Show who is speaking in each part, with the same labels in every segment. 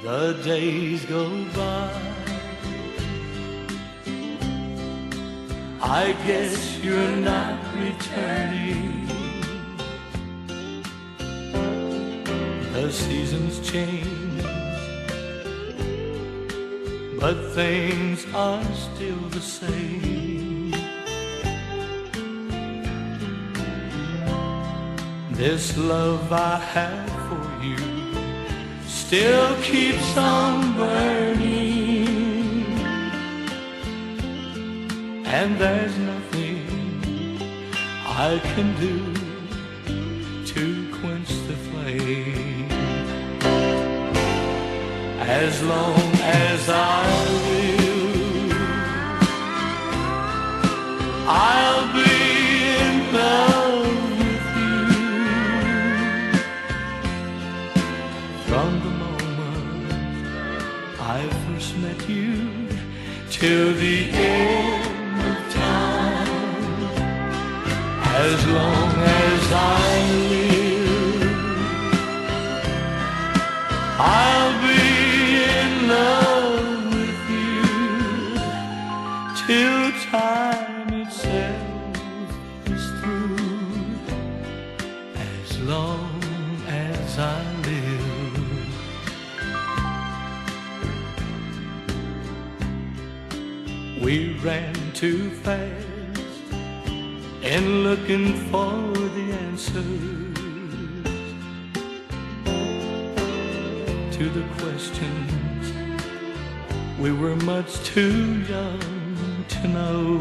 Speaker 1: the days go by. I guess you're not returning. The seasons change, but things are still the same. This love I have for you still keeps on burning, and there's nothing I can do to quench the flame. As long as I live, I'll be in love with you. From the moment I first met you till the end of time, as long as I live, I'll be in love with you till time itself is through. As long as I live, we ran too fast in looking for the answers to the questions we were much too young to know.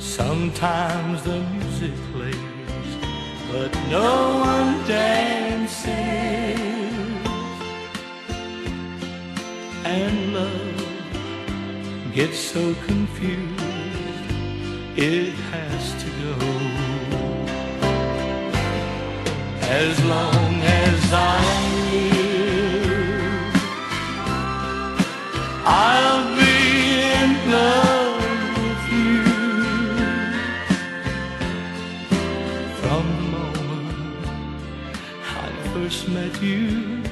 Speaker 1: Sometimes the music plays, but no one dances, and love gets so confused it has to go. As long as I live, I'll be in love with you. From the moment I first met you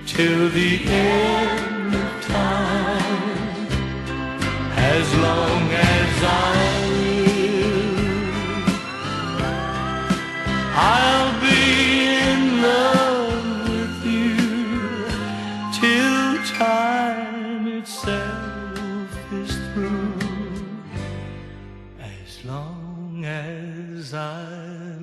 Speaker 1: till the end of time, as long as I live, I'll be in love with you till time itself is through. As long as I